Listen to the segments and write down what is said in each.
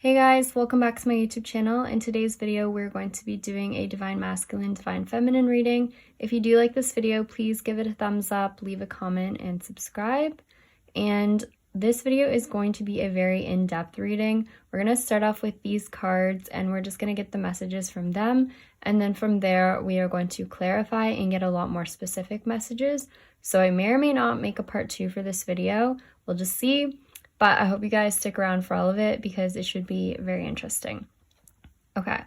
Hey guys, welcome back to my YouTube channel. In today's video, we're going to be doing a Divine Masculine, Divine Feminine reading. If you do like this video, please give it a thumbs up, leave a comment, and subscribe. And this video is going to be a very in-depth reading. We're going to start off with these cards and we're just going to get the messages from them. And then from there, we are going to clarify and get a lot more specific messages. So I may or may not make a part 2 for this video. We'll just see. But I hope you guys stick around for all of it because it should be very interesting. Okay,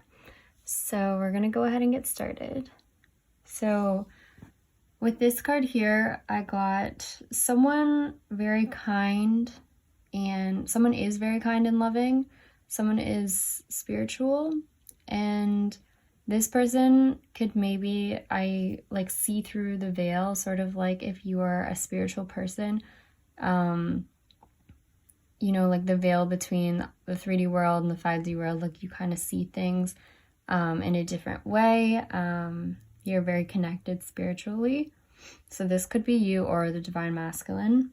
so we're going to go ahead and get started. So with this card here, I got someone very kind, and someone is very kind and loving. Someone is spiritual, and this person could maybe, see through the veil, sort of like if you are a spiritual person, like the veil between the 3D world and the 5D world, like you kind of see things in a different way. You're very connected spiritually. So this could be you or the Divine Masculine.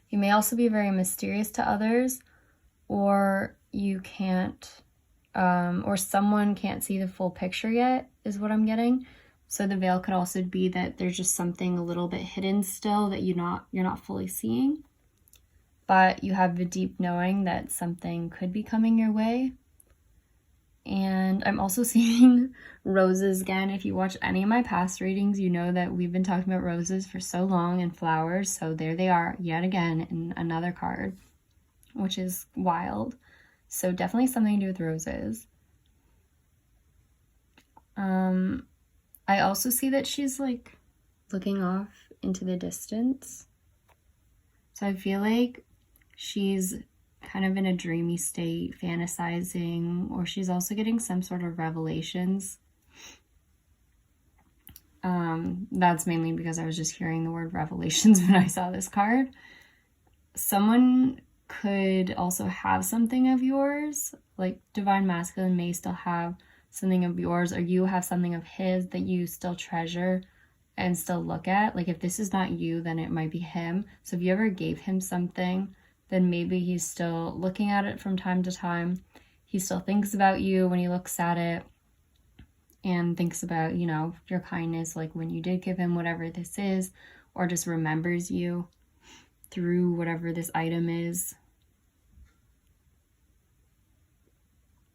You may also be very mysterious to others, or you can't, or someone can't see the full picture yet, is what I'm getting. So the veil could also be that there's just something a little bit hidden still that you're not fully seeing. But you have the deep knowing that something could be coming your way. And I'm also seeing roses again. If you watch any of my past readings, you know that we've been talking about roses for so long and flowers. So there they are yet again in another card, which is wild. So definitely something to do with roses. I also see that she's like looking off into the distance. So I feel like she's kind of in a dreamy state, fantasizing, or she's also getting some sort of revelations. That's mainly because I was just hearing the word revelations when I saw this card. Someone could also have something of yours, like Divine Masculine may still have something of yours, or you have something of his that you still treasure and still look at. Like if this is not you, then it might be him. So if you ever gave him something, then maybe he's still looking at it from time to time. He still thinks about you when he looks at it and thinks about, your kindness, like when you did give him whatever this is, or just remembers you through whatever this item is.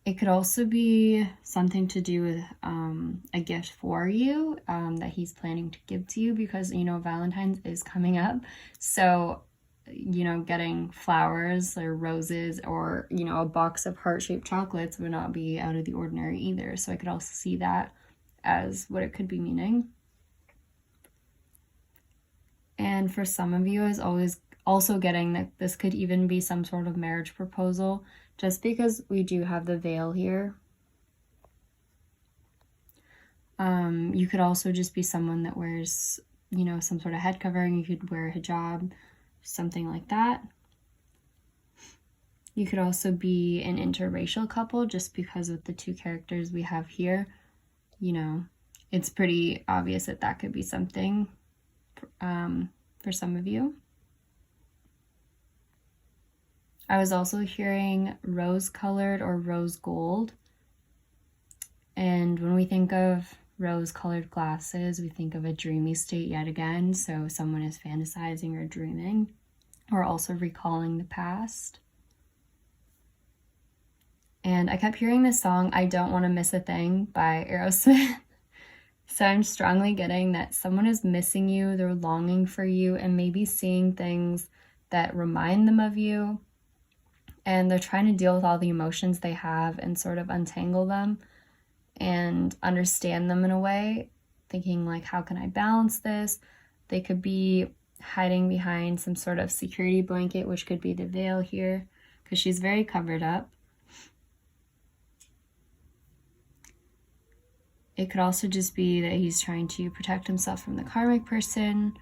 It could also be something to do with a gift for you that he's planning to give to you because, Valentine's is coming up. So, getting flowers or roses or, a box of heart-shaped chocolates would not be out of the ordinary either. So I could also see that as what it could be meaning. And for some of you, is always also getting that this could even be some sort of marriage proposal, just because we do have the veil here. You could also just be someone that wears, some sort of head covering. You could wear a hijab, something like that. You could also be an interracial couple, just because with the two characters we have here, it's pretty obvious that that could be something for some of you. I was also hearing rose-colored or rose gold. And when we think of rose-colored glasses, we think of a dreamy state yet again. So someone is fantasizing or dreaming, or also recalling the past. And I kept hearing this song, I Don't Want to Miss a Thing by Aerosmith. So I'm strongly getting that someone is missing you, they're longing for you, and maybe seeing things that remind them of you. And they're trying to deal with all the emotions they have and sort of untangle them and understand them in a way, thinking like, how can I balance this? They could be hiding behind some sort of security blanket, which could be the veil here, because she's very covered up. It could also just be that he's trying to protect himself from the karmic person.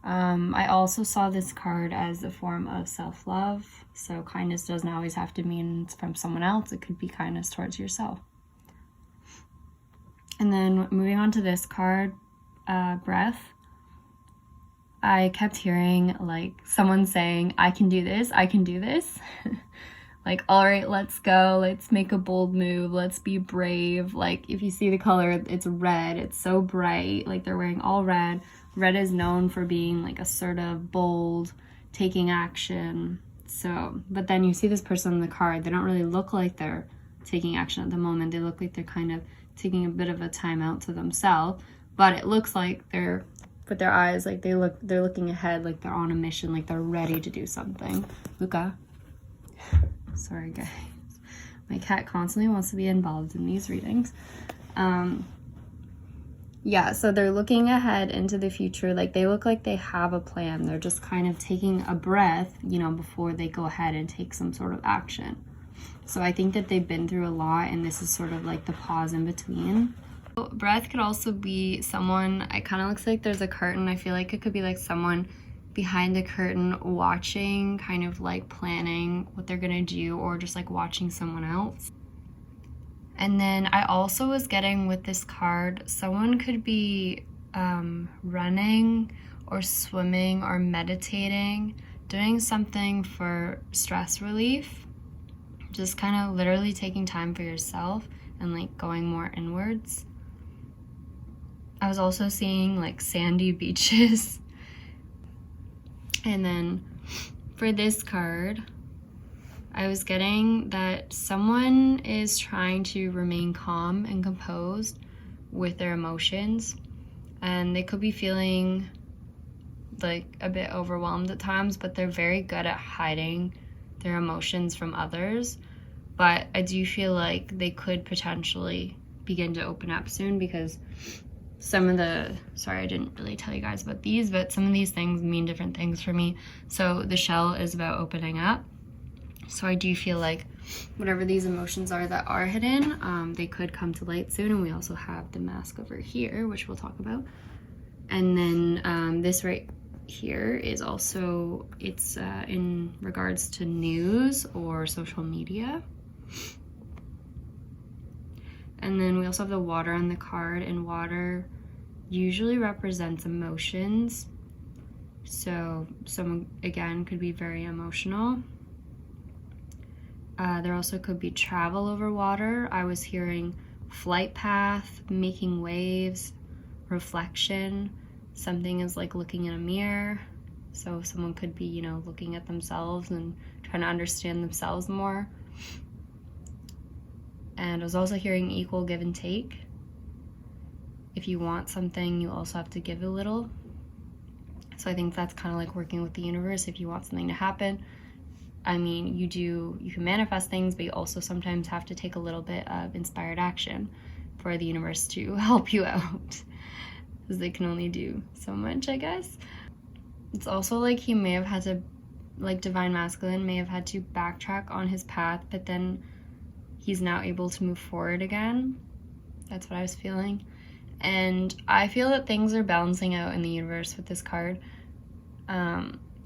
I also saw this card as a form of self-love. So kindness doesn't always have to mean it's from someone else. It could be kindness towards yourself. And then moving on to this card, breath. I kept hearing like someone saying, I can do this, Like, all right, let's go, let's make a bold move, let's be brave. Like, if you see the color, it's red, it's so bright, like they're wearing all red. Red is known for being like assertive, bold, taking action. So, but then you see this person on the card, they don't really look like they're taking action at the moment. They look like they're kind of taking a bit of a time out to themselves, but it looks like they're, with their eyes, like they're looking ahead, like they're on a mission, like they're ready to do something. Luca. Sorry guys, my cat constantly wants to be involved in these readings. Yeah, so they're looking ahead into the future, like they look like they have a plan. They're just kind of taking a breath, you know, before they go ahead and take some sort of action. So I think that they've been through a lot, and this is sort of like the pause in between. Breath could also be someone, it kind of looks like there's a curtain. I feel like it could be like someone behind the curtain watching, kind of like planning what they're gonna do, or just like watching someone else. And then I also was getting with this card, someone could be running or swimming or meditating, doing something for stress relief, just kind of literally taking time for yourself and like going more inwards. I was also seeing like sandy beaches. And then for this card, I was getting that someone is trying to remain calm and composed with their emotions, and they could be feeling like a bit overwhelmed at times, but they're very good at hiding their emotions from others. But I do feel like they could potentially begin to open up soon, because some of the, sorry, I didn't really tell you guys about these, but some of these things mean different things for me. So the shell is about opening up. So I do feel like whatever these emotions are that are hidden, they could come to light soon. And we also have the mask over here, which we'll talk about. And then this right here is also, it's in regards to news or social media. And then we also have the water on the card, and water usually represents emotions. So someone, again, could be very emotional. There also could be travel over water. I was hearing flight path, making waves, reflection. Something is like looking in a mirror. So someone could be, you know, looking at themselves and trying to understand themselves more. And I was also hearing equal give and take. If you want something, you also have to give a little. So I think that's kind of like working with the universe. If you want something to happen, I mean, you can manifest things, but you also sometimes have to take a little bit of inspired action for the universe to help you out, because they can only do so much, I guess. It's also like he may have had to, like Divine Masculine may have had to backtrack on his path, but then he's now able to move forward again. That's what I was feeling. And I feel that things are balancing out in the universe with this card.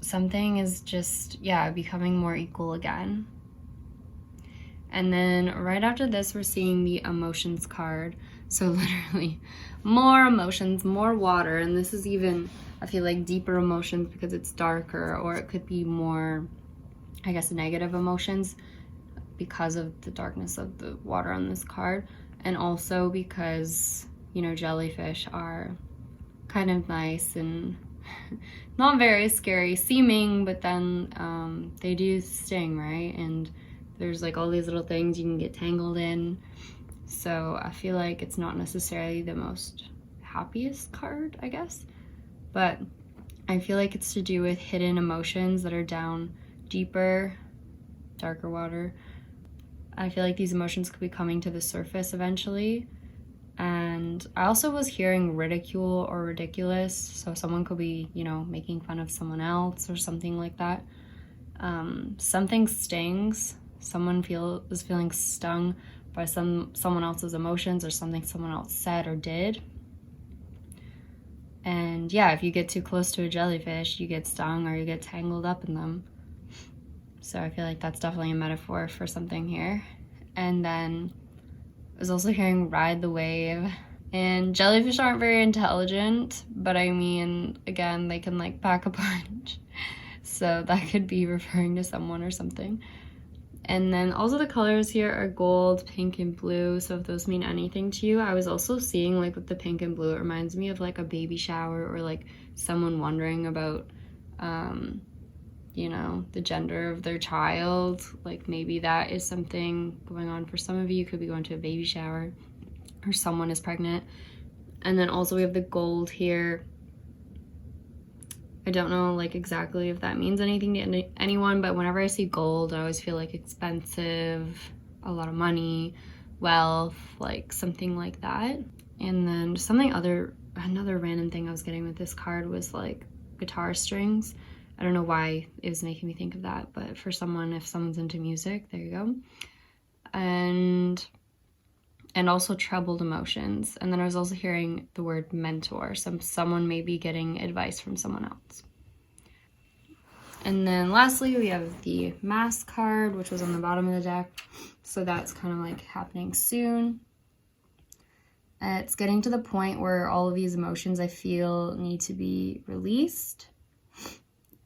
Something is just, yeah, becoming more equal again. And then right after this, we're seeing the emotions card. So literally more emotions, more water. And this is even, I feel like, deeper emotions because it's darker, or it could be more, I guess, negative emotions because of the darkness of the water on this card. And also because, you know, jellyfish are kind of nice and not very scary seeming, but then they do sting, right? And there's like all these little things you can get tangled in. So I feel like it's not necessarily the most happiest card, I guess, but I feel like it's to do with hidden emotions that are down deeper, darker water. I feel like these emotions could be coming to the surface eventually. And I also was hearing ridicule or ridiculous. So someone could be, you know, making fun of someone else or something like that. Something stings. Someone is feeling stung by someone else's emotions or something someone else said or did. And yeah, if you get too close to a jellyfish, you get stung or you get tangled up in them. So I feel like that's definitely a metaphor for something here. And then I was also hearing ride the wave. And jellyfish aren't very intelligent, but I mean, again, they can like pack a punch. So that could be referring to someone or something. And then also the colors here are gold, pink, and blue. So if those mean anything to you, I was also seeing like with the pink and blue, it reminds me of like a baby shower or like someone wondering about, you know, the gender of their child. Like maybe that is something going on for some of you. You could be going to a baby shower or someone is pregnant. And then also we have the gold here. I don't know like exactly if that means anything to anyone, but whenever I see gold, I always feel like expensive, a lot of money, wealth, like something like that. And then another random thing I was getting with this card was like guitar strings. I don't know why it was making me think of that, but for someone, if someone's into music, there you go. And also troubled emotions. And then I was also hearing the word mentor. Someone may be getting advice from someone else. And then lastly, we have the Mask card, which was on the bottom of the deck. So that's kind of like happening soon. It's getting to the point where all of these emotions I feel need to be released.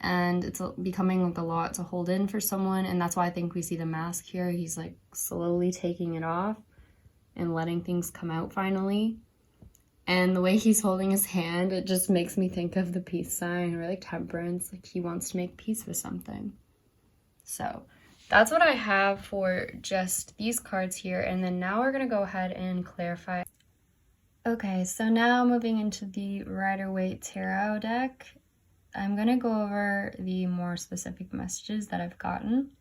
And it's becoming like a lot to hold in for someone. And that's why I think we see the Mask here. He's like slowly taking it off and letting things come out finally. And the way he's holding his hand, it just makes me think of the peace sign or like temperance, like he wants to make peace with something. So that's what I have for just these cards here. And then now we're going to go ahead and clarify. Okay, so now moving into the Rider-Waite Tarot deck, I'm going to go over the more specific messages that I've gotten.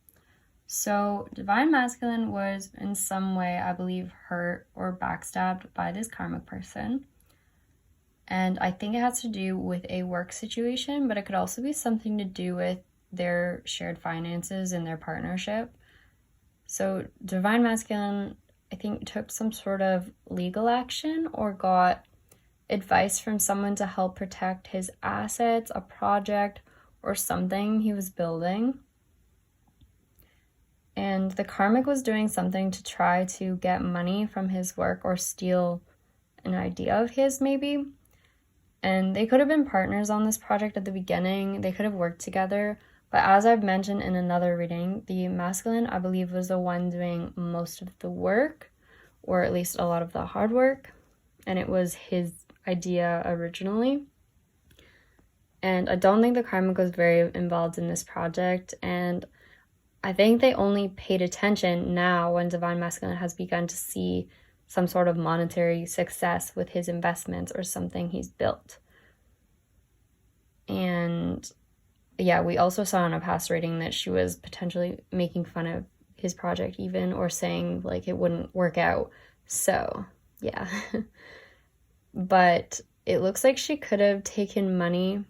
So Divine Masculine was in some way, I believe, hurt or backstabbed by this karmic person. And I think it has to do with a work situation, but it could also be something to do with their shared finances and their partnership. So Divine Masculine, I think, took some sort of legal action or got advice from someone to help protect his assets, a project, or something he was building. And the karmic was doing something to try to get money from his work or steal an idea of his, maybe. And they could have been partners on this project at the beginning. They could have worked together. But as I've mentioned in another reading, the masculine, I believe, was the one doing most of the work, or at least a lot of the hard work. And it was his idea originally. And I don't think the karmic was very involved in this project. And I think they only paid attention now when Divine Masculine has begun to see some sort of monetary success with his investments or something he's built. And yeah, we also saw in a past reading that she was potentially making fun of his project even, or saying like it wouldn't work out. So yeah. But it looks like she could have taken money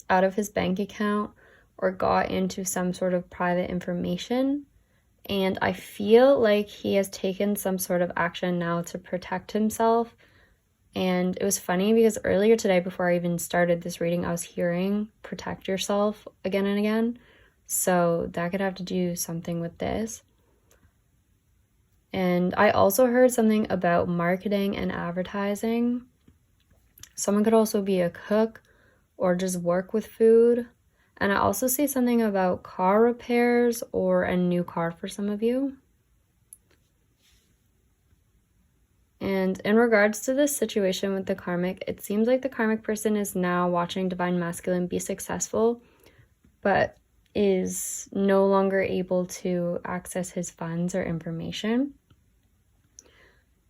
out of his bank account or got into some sort of private information. And I feel like he has taken some sort of action now to protect himself. And it was funny because earlier today, before I even started this reading, I was hearing protect yourself again and again. So that could have to do something with this. And I also heard something about marketing and advertising. Someone could also be a cook or just work with food. And I also see something about car repairs or a new car for some of you. And in regards to this situation with the karmic, it seems like the karmic person is now watching Divine Masculine be successful, but is no longer able to access his funds or information.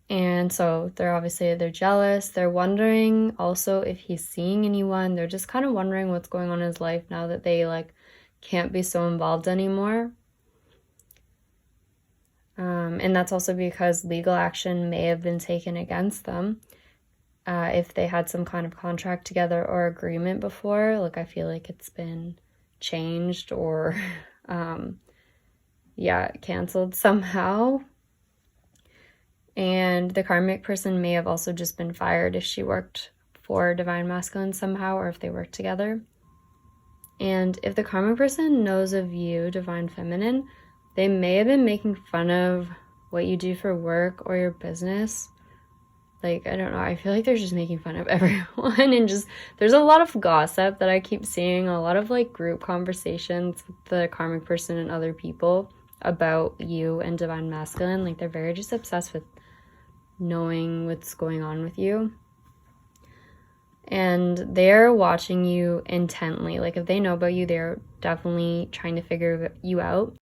And so they're jealous. They're wondering also if he's seeing anyone. They're just kind of wondering what's going on in his life now that they can't be so involved anymore. And that's also because legal action may have been taken against them if they had some kind of contract together or agreement before. I feel like it's been changed or canceled somehow. And the karmic person may have also just been fired if she worked for Divine Masculine somehow, or if they worked together. And if the karmic person knows of you, Divine Feminine, they may have been making fun of what you do for work or your business. I don't know, I feel like they're just making fun of everyone. And just, there's a lot of gossip that I keep seeing, a lot of group conversations with the karmic person and other people about you and divine masculine. Like, they're very just obsessed with knowing what's going on with you. And they're watching you intently. Like, if they know about you, they're definitely trying to figure you out.